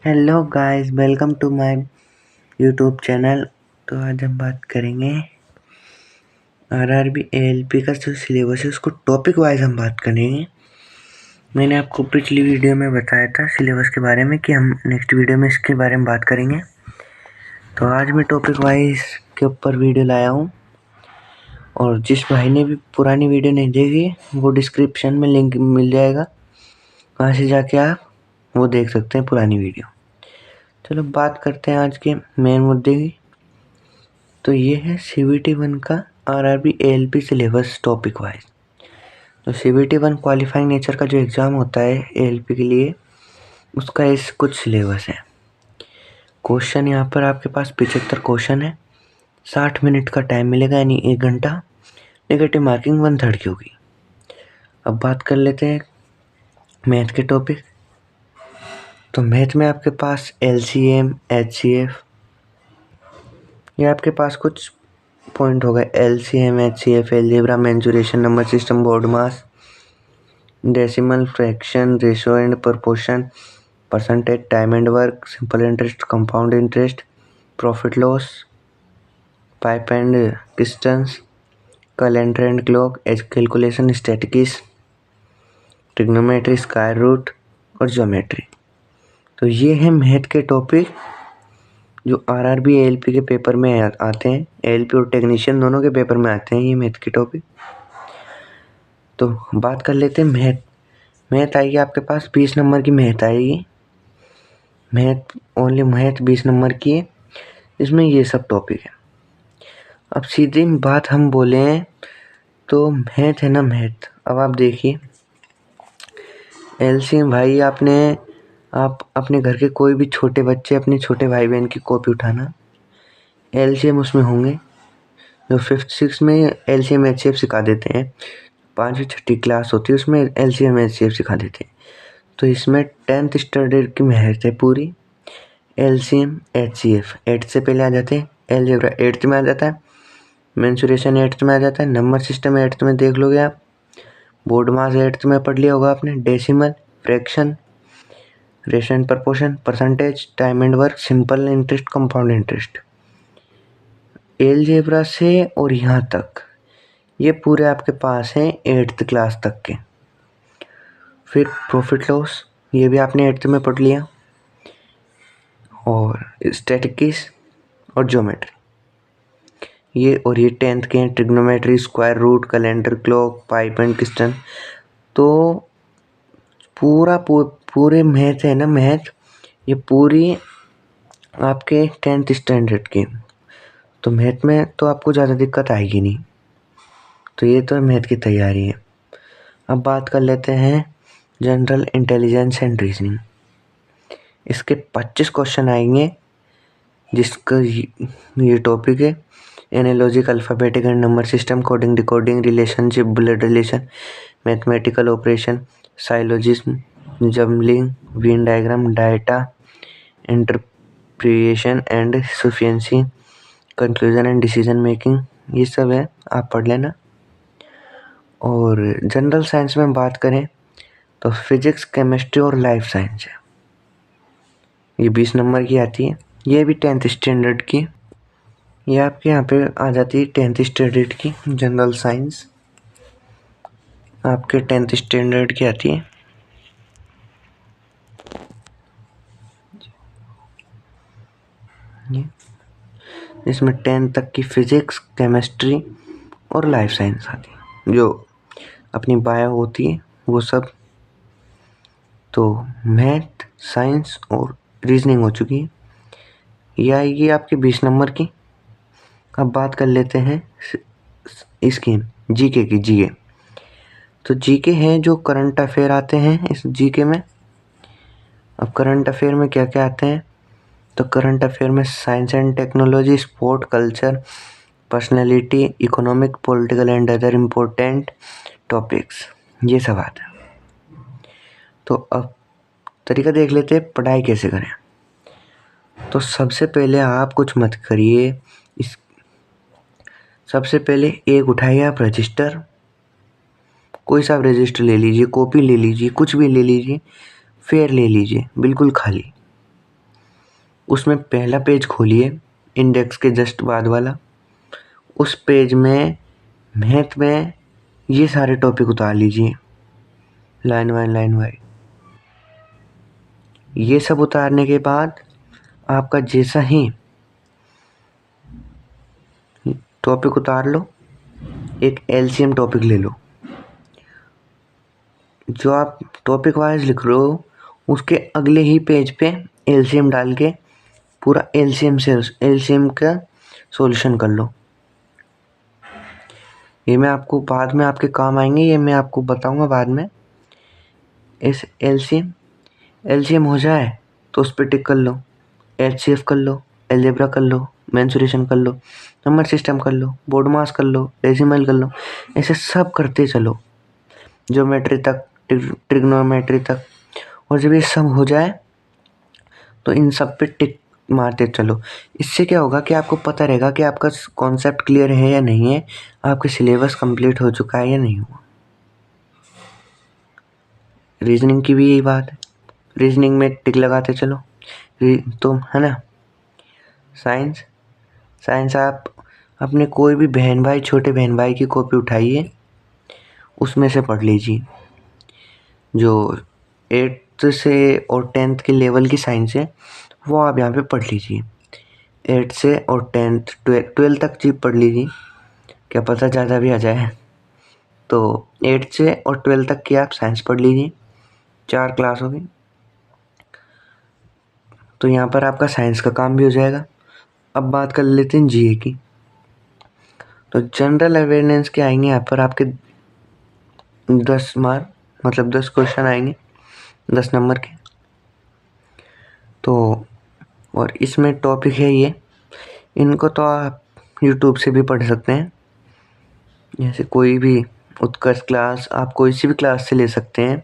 Hello guys, welcome to my YouTube channel. तो आज हम बात करेंगे आरआरबी एएलपी का जो सिलेबस है उसको टॉपिक वाइज हम बात करेंगे। मैंने आपको पिछली वीडियो में बताया था सिलेबस के बारे में कि हम नेक्स्ट वीडियो में इसके बारे में बात करेंगे। तो आज मैं टॉपिक वाइज के ऊपर वीडियो लाया हूँ, और जिस भाई ने भी पुरानी वीडियो नहीं देखी वो डिस्क्रिप्शन में लिंक मिल जाएगा, वहाँ से जाके आप वो देख सकते हैं पुरानी वीडियो। चलो बात करते हैं आज के मेन मुद्दे की। तो ये है CBT 1 का RRB ALP syllabus topic wise. तो CBT 1 क्वालिफाइंग नेचर का जो एग्ज़ाम होता है एएलपी के लिए, उसका इस कुछ सिलेबस है। क्वेश्चन यहाँ पर आपके पास 75 क्वेश्चन है, 60 मिनट का टाइम मिलेगा, यानी 1 घंटा। नेगेटिव मार्किंग 1/3 की होगी। अब बात कर लेते हैं मैथ के टॉपिक। तो मैथ में आपके पास LCM, HCF, ये आपके पास कुछ पॉइंट हो गए। LCM, HCF, algebra, mensuration, number system, BODMAS, decimal, fraction, ratio and proportion, percentage, time and work, simple interest, compound interest, profit loss, pipe and distance, calendar and clock, age calculation, statistics, trigonometry, square root और geometry. तो ये है math के topic जो RRB ALP के paper में आते हैं। एएलपी और टेक्नीशियन दोनों के पेपर में आते हैं ये मैथ के टॉपिक। तो बात कर लेते हैं मैथ आएगी आपके पास 20 नंबर की मैथ आएगी। ओनली मैथ 20 नंबर की है, इसमें ये सब टॉपिक है। अब सीधी बात हम बोले तो मैथ है ना, मैथ। अब आप देखिए LCM भाई, आप अपने घर के कोई भी छोटे बच्चे, अपने छोटे भाई बहन की कॉपी उठाना, LCM उसमें होंगे। जो 5th 6th में LCM HCF सिखा देते हैं, 5वीं 6ठी क्लास होती है उसमें LCM HCF सिखा देते हैं। तो इसमें 10th स्टैंडर्ड की मैथ है पूरी। LCM HCF 8th से पहले आ जाते हैं, अलजेब्रा 8th में आ जाता है, मेंसुरेशन 8th में आ जाता है, नंबर सिस्टम 8th में देख लोगे आप, बोर्ड मास 8th में पढ़ लिया होगा आपने, decimal, fraction, ratio and proportion, percentage, time and work, simple interest, compound interest. Algebra से और यहाँ तक ये पूरे आपके पास हैं 8th क्लास तक के। फिर प्रॉफिट लॉस, ये भी आपने 8th में पढ़ लिया, और स्टैटिक्स और ज्योमेट्री ये 10th के हैं। Trigonometry, square root, calendar, clock, pipe and cistern. तो पूरे मैथ है ना, मैथ ये पूरी आपके 10th स्टैंडर्ड की। तो मैथ में तो आपको ज़्यादा दिक्कत आएगी नहीं। तो ये तो मैथ की तैयारी है। अब बात कर लेते हैं जनरल इंटेलिजेंस एंड रीजनिंग। इसके 25 क्वेश्चन आएंगे, जिसका ये टॉपिक है analogic, alphabetic and number system, coding, decoding, relationship, blood relation, mathematical operation, syllogism, jumbling, Venn diagram, data interpretation and sufficiency, conclusion and decision making, ये सब है, आप पढ़ लेना। और जनरल साइंस में बात करें तो फिजिक्स, केमिस्ट्री और लाइफ साइंस है, ये 20 नंबर की आती है। ये भी 10th स्टैंडर्ड की, ये आपके यहाँ पे आ जाती है 10th स्टैंडर्ड की। जनरल साइंस आपके 10th स्टैंडर्ड की आती है। ये इसमें 10th तक की फिजिक्स, केमिस्ट्री और लाइफ साइंस आती है, जो अपनी बायो होती है वो सब। तो मैथ, साइंस और रीजनिंग हो चुकी है, ये आएगी आपकी 20 नंबर की। अब बात कर लेते हैं इसकी जीके की। जीके तो जीके हैं जो करंट अफेयर आते हैं इस जीके में। अब करंट अफेयर में क्या क्या आते हैं, तो करंट अफेयर में science and technology, sport, culture, personality, economic, political and other important topics, ये सब आता है। तो अब तरीका देख लेते हैं पढ़ाई कैसे करें। तो सबसे पहले आप कुछ मत करिए, सबसे पहले एक उठाइए आप रजिस्टर, कोई सा रजिस्टर ले लीजिए, कॉपी ले लीजिए, कुछ भी ले लीजिए, फेयर ले लीजिए, बिल्कुल खाली। उसमें पहला पेज खोलिए, इंडेक्स के जस्ट बाद वाला। उस पेज में मैथ में ये सारे टॉपिक उतार लीजिए, लाइन वाई लाइन वाई। ये सब उतारने के बाद आपका जैसा ही टॉपिक उतार लो, एक एलसीएम टॉपिक ले लो। जो आप टॉपिक वाइज लिख रहे हो उसके अगले ही पेज पे एलसीएम डाल के पूरा एलसीएम का सॉल्यूशन कर लो। ये मैं आपको बाद में आपके काम आएंगे, ये मैं आपको बताऊंगा बाद में। इस एलसीएम हो जाए तो उस पर टिक कर लो, एचसीएफ कर लो, अलजेब्रा कर लो, मेंसुरेशन कर लो, नंबर सिस्टम कर लो, बोर्ड मास कर लो, डेसिमल कर लो। ऐसे सब करते चलो, ज्योमेट्री तक, ट्रिग्नोमेट्री तक। और जब ये सब हो जाए तो इन सब पे टिक मारते चलो। इससे क्या होगा कि आपको पता रहेगा कि आपका कॉन्सेप्ट क्लियर है या नहीं है, आपके सिलेबस कंप्लीट हो चुका है या नहीं हुआ। रीजनिंग की भी यही बात है, रीजनिंग में टिक लगाते चलो। तो है ना, साइंस आप अपने कोई भी बहन भाई, छोटे बहन भाई की कॉपी उठाइए, उसमें से पढ़ लीजिए। जो 8th से और 10th के लेवल की साइंस है वो आप यहाँ पे पढ़ लीजिए। 8 से और 10th 12 तक जी पढ़ लीजिए, क्या पता ज़्यादा भी आ जाए। तो 8 से और 12 तक की आप साइंस पढ़ लीजिए, 4 क्लास होगी। तो यहाँ पर आपका साइंस का काम भी हो जाएगा। अब बात कर लेते हैं जीए की। तो जनरल अवेयरनेस के आएंगे यहाँ पर आपके 10 मार्क, मतलब 10 क्वेश्चन आएंगे 10 नंबर के। तो और इसमें टॉपिक है ये, इनको तो आप यूट्यूब से भी पढ़ सकते हैं। जैसे कोई भी उत्कर्ष क्लास, आप कोई सी भी क्लास से ले सकते हैं।